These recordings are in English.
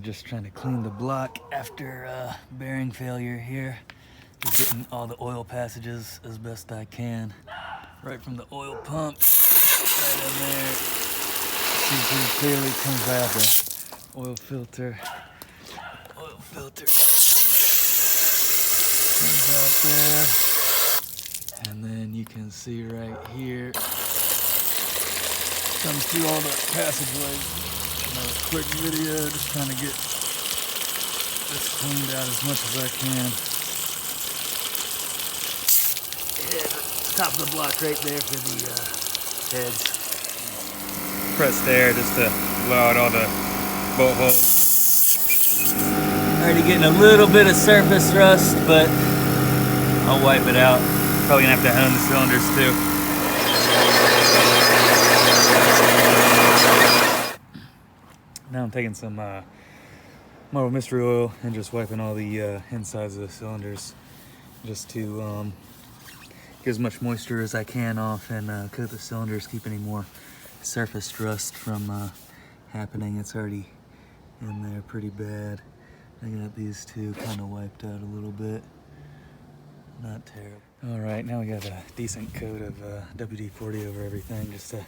just trying to clean the block after bearing failure here. Just getting all the oil passages as best I can. Right from the oil pump, right in there. See pretty clearly comes out the oil filter. Oil filter comes out there. And then you can see right here, comes through all the passageways. Another quick video, just trying to get this cleaned out as much as I can. Yeah, top of the block right there for the heads. Press there just to blow out all the bolt holes. Already getting a little bit of surface rust, but I'll wipe it out. Probably gonna have to hone the cylinders too. Now I'm taking some Marble Mystery Oil and just wiping all the insides of the cylinders just to get as much moisture as I can off and coat the cylinders, keep any more surface rust from happening. It's already in there pretty bad. I got these two kind of wiped out a little bit. Not terrible. All right, now we got a decent coat of WD-40 over everything just to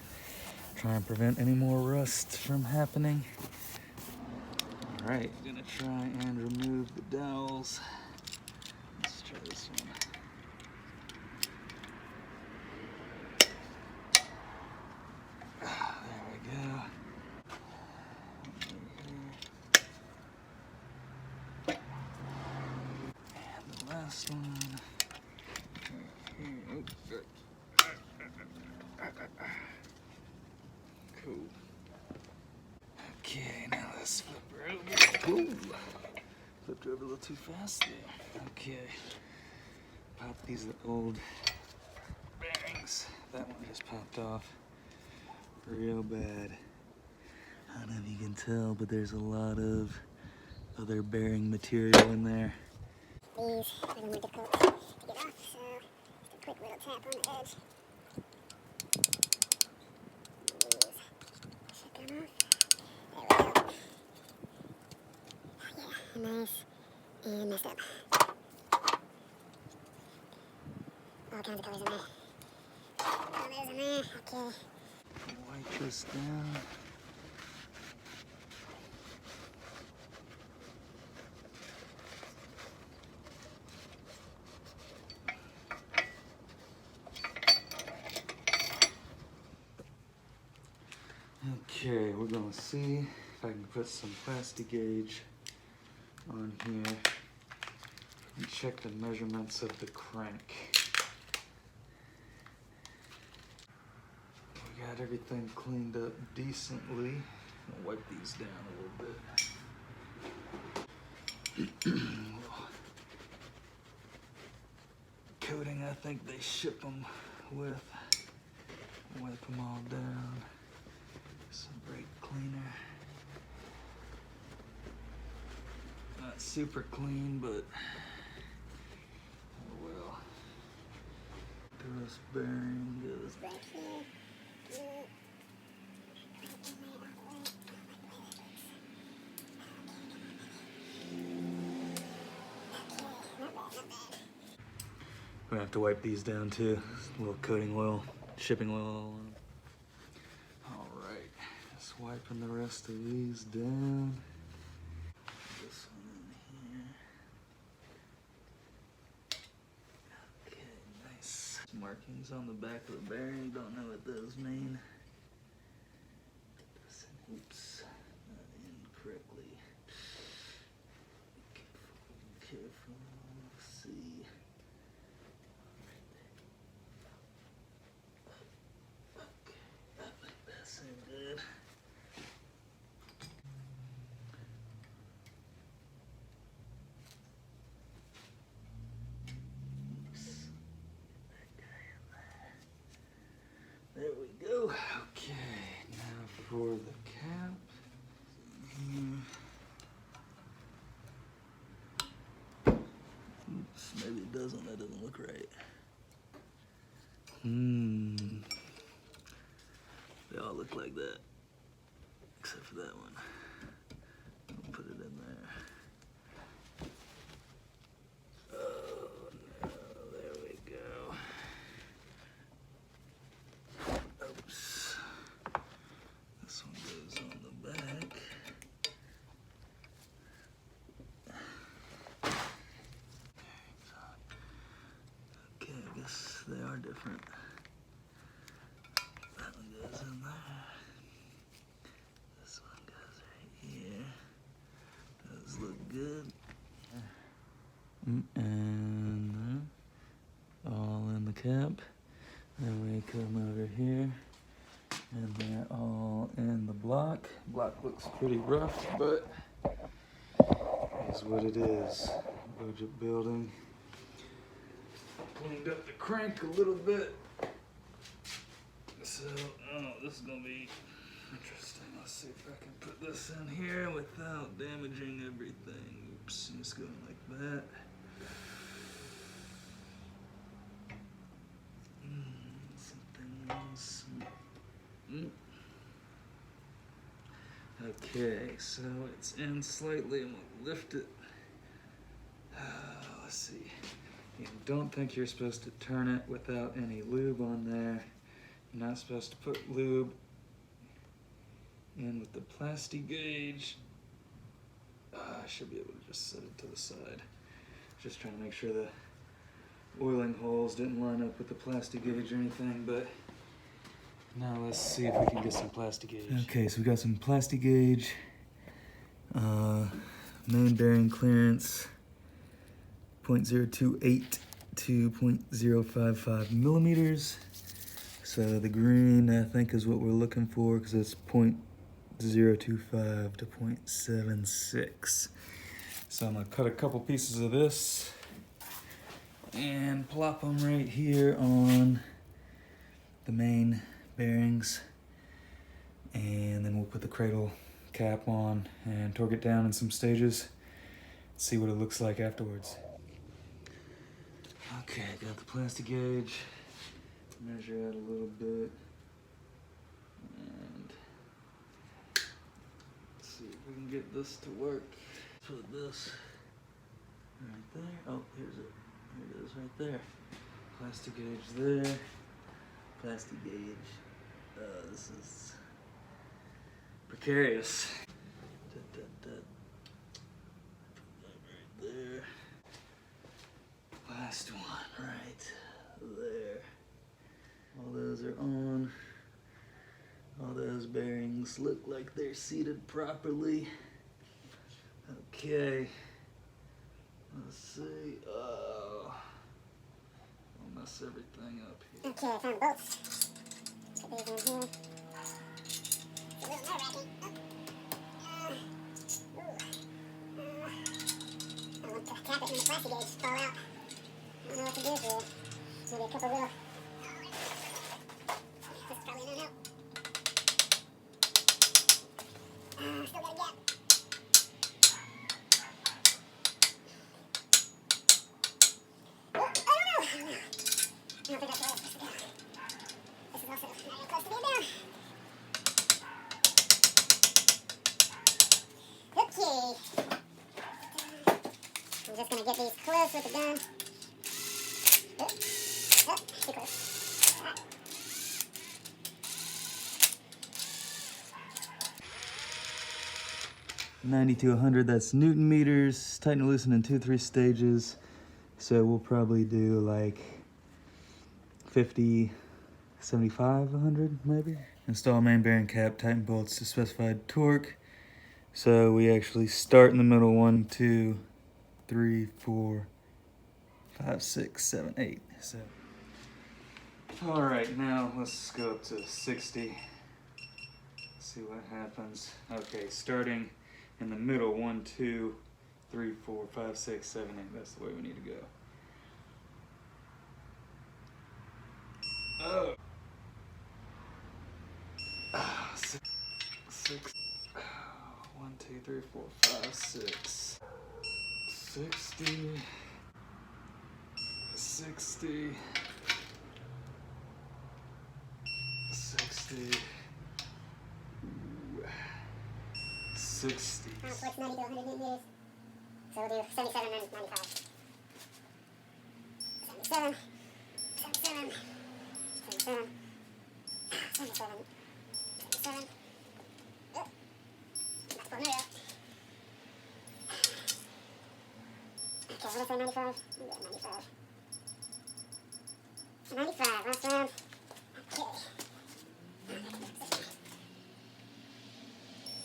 try and prevent any more rust from happening. All right, gonna try and remove the dowels. Let's try this one. There we go. And the last one. Cool. Okay, now let's flip her over. Whoa. Flipped her over a little too fast there. Okay. Pop these old bearings. That one just popped off real bad. I don't know if you can tell, but there's a lot of other bearing material in there. These are the more difficult to get off, so just a quick little tap on the edge. Shut them off. There we go. Yeah, nice and messed up. All kinds of colors in there. Colors in there, okay. Wipe this down. Okay, we're gonna see if I can put some plastigauge on here and check the measurements of the crank. We got everything cleaned up decently. I'll wipe these down a little bit. Coating, I think they ship them with. Wipe them all down. Some brake cleaner. Not super clean, but oh well. Thrust bearing goes Right here. I'm gonna have to wipe these down too. A little coating oil, shipping oil. All right, just wiping the rest of these down. This one in here. Okay, nice. Markings on the back of the bearing, don't know what those mean. Oops, not in correctly. Careful, see. Okay, I think that's good. Oops. Get that guy in there. There we go. Okay, now for the cap. Oops, maybe it doesn't. That doesn't look right. They all look like that, except for that one. I'll put it in different. That one goes in there. This one goes right here. Those look good. And all in the cap. Then we come over here, and they're all in the block. Block looks pretty rough, but is what it is. Budget building. Cleaned up the crank a little bit. So, oh, this is gonna be interesting. Let's see if I can put this in here without damaging everything. Oops, just going like that. Something else. Okay, so it's in slightly. I'm gonna lift it. Let's see. You don't think you're supposed to turn it without any lube on there. You're not supposed to put lube in with the plastigauge. I should be able to just set it to the side. Just trying to make sure the oiling holes didn't line up with the plastigauge or anything, but now let's see if we can get some plastigauge. Okay, so we got some plastigauge. Main bearing clearance 0.028 to 0.055 millimeters. So the green, I think, is what we're looking for because it's 0.025 to 0.76. So I'm gonna cut a couple pieces of this and plop them right here on the main bearings. And then we'll put the cradle cap on and torque it down in some stages. See what it looks like afterwards. Okay, got the plastigauge. Measure out a little bit. And let's see if we can get this to work. Put this right there. Oh, here's it. Here it is right there. Plastigauge there. Plastigauge. This is precarious. Put that right there. Last one right there. All those are on. All those bearings look like they're seated properly. Okay. Let's see. Oh, I'll mess everything up here. Okay, I found bolts. Put these in here. It's a little nerve-wracking. I want to tap it and the plastigauge fall out. I don't know what to do here. Maybe a couple little. This is probably no. Still got a gap. Oh, I don't know. I don't think that's the way it's supposed to go. This is also not even close to being down. Okay. I'm just going to get these close with the gun. Too close. All right. 90 to 100, that's Newton meters. Tighten and loosen in 2-3 stages. So we'll probably do like 50, 75, 100 maybe. Install main bearing cap, tighten bolts to specified torque. So we actually start in the middle, 1, 2, 3, 4, 5, 6, 7, 8. So, all right, now let's go up to 60. See what happens. Okay, starting in the middle, 1, 2, 3, 4, 5, 6, 7, 8. That's the way we need to go. Oh. 6. 1, 2, 3, 4, 5, 6. 60. 60. 60. 60. What's 90 to 100 Newton meters? So we'll do 77 and 95. 77. 77. 77. 77. 77. Oh. That's pulling it up. Okay, what did I say, 95? 95. 95, last round. Okay.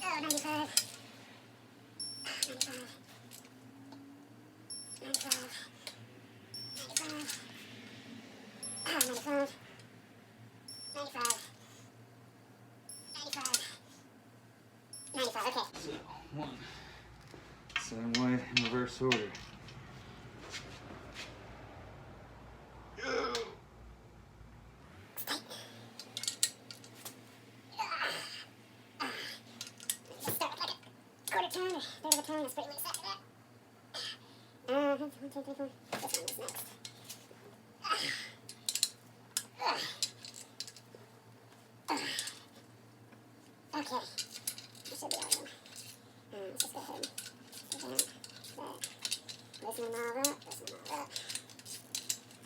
Oh, 95. 95. 95. 95. 95. 95. 95. 95, okay. So, one. Same way in reverse order. Just start with like a quarter turn or third of a turn. That's pretty loose after that. 1, 2, 3, 4. This one is next. Okay. That should be all of them. Let's just go ahead and do that. Listen them all up. Listen them all up.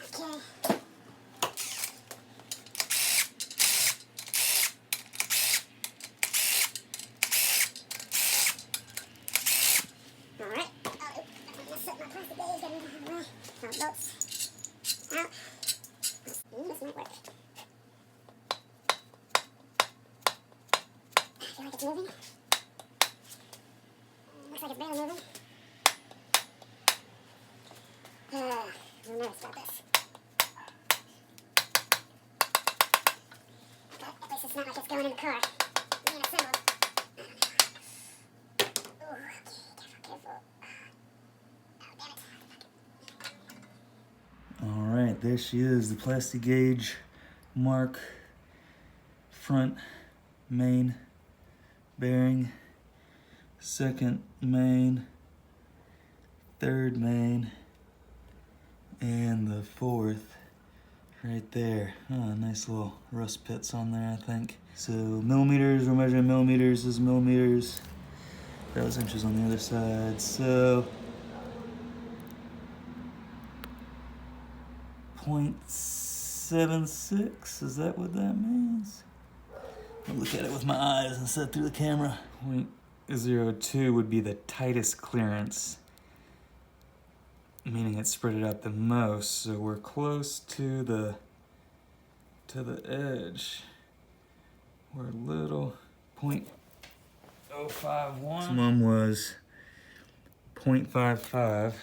Okay. Alright. Oh, I'm gonna set my plastic gauge out of the way. Oh, bolts out. This might work. I feel like it's moving. Looks like it's barely moving. I'm nervous about this. But at least it's not like it's going in the car. Being assembled. Ooh, okay, careful. Oh, damn it. All right, there she is, the plastigauge mark front main bearing, second main, third main, and the fourth right there. Oh, nice little rust pits on there, I think. So millimeters, we're measuring millimeters, this is millimeters. That was inches on the other side. So 0.76, is that what that means? I'll look at it with my eyes instead of through the camera. 0.02 would be the tightest clearance, meaning it spread it out the most. So we're close to the edge. We're a little 0.051. Maximum was 0.55,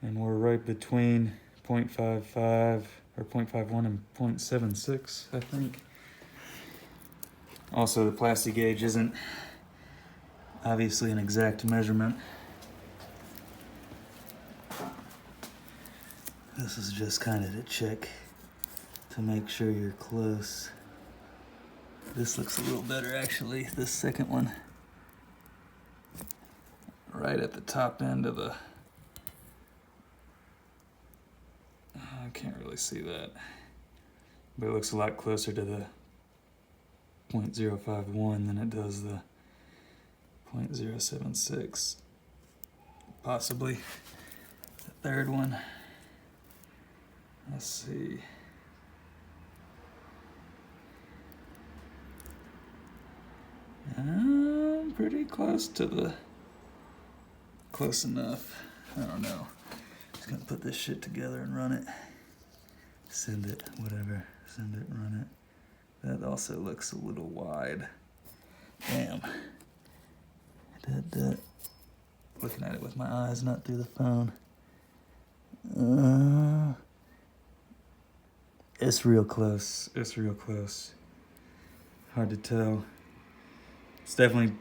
and we're right between 0.55 or 0.51 and 0.76, I think. Also, the plastigauge isn't obviously an exact measurement. This is just kind of to check to make sure you're close. This looks a little better actually, this second one. Right at the top end of the... I can't really see that. But it looks a lot closer to the 0.051 than it does the 0.076. Possibly the third one. Let's see. Pretty close to the... Close enough. I don't know. Just gonna put this shit together and run it. Send it, whatever. Send it, run it. That also looks a little wide. Damn. Looking at it with my eyes, not through the phone. It's real close. It's real close. Hard to tell. It's definitely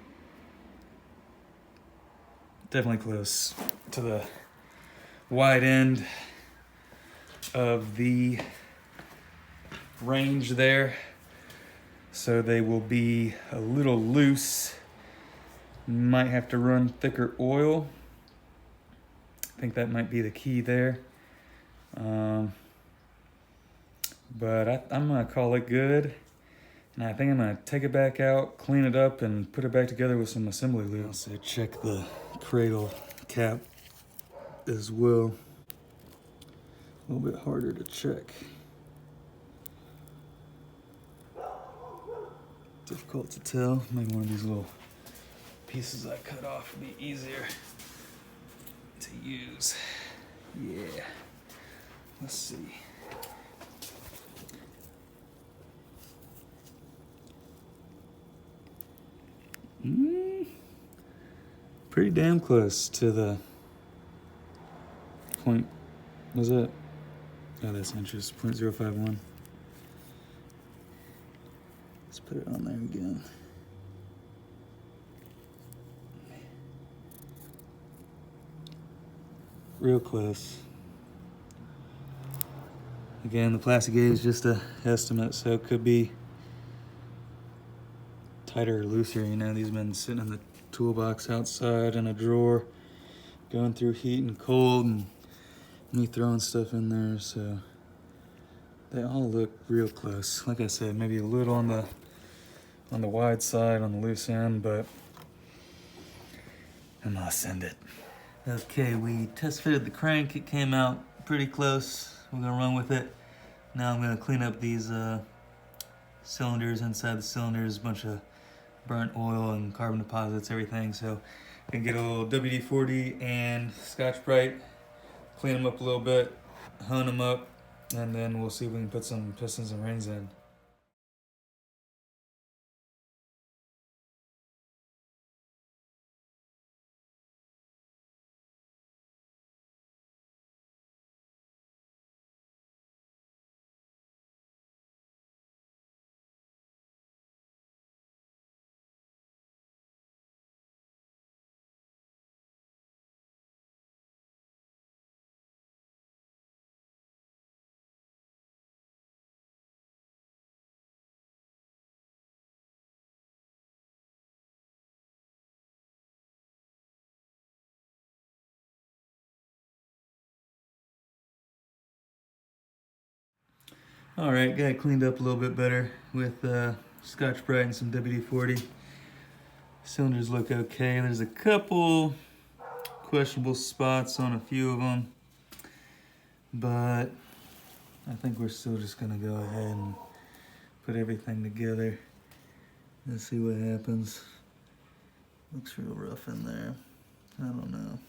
close to the wide end of the range there. So they will be a little loose. Might have to run thicker oil. I think that might be the key there. But I'm gonna call it good. And I think I'm gonna take it back out, clean it up, and put it back together with some assembly lube. Also check the cradle cap as well. A little bit harder to check. Difficult to tell. Maybe one of these little pieces I cut off would be easier to use. Yeah. Let's see. pretty damn close to the point. Was it? Oh, that's inches. 0.051. Let's put it on there again. Real close. Again, the plastic gauge is just a estimate, so it could be tighter or looser. You know, these have been sitting in the toolbox outside in a drawer, going through heat and cold, and me throwing stuff in there, so they all look real close. Like I said, maybe a little on the wide side, on the loose end, but I'm gonna send it. Okay, we test fitted the crank. It came out pretty close. We're gonna run with it. Now I'm gonna clean up these cylinders. Inside the cylinders, a bunch of burnt oil and carbon deposits, everything. So I can get a little WD-40 and Scotch-Brite, clean them up a little bit, hone them up, and then we'll see if we can put some pistons and rings in. All right, got it cleaned up a little bit better with Scotch-Brite and some WD-40. Cylinders look okay. There's a couple questionable spots on a few of them, but I think we're still just gonna go ahead and put everything together and see what happens. Looks real rough in there. I don't know.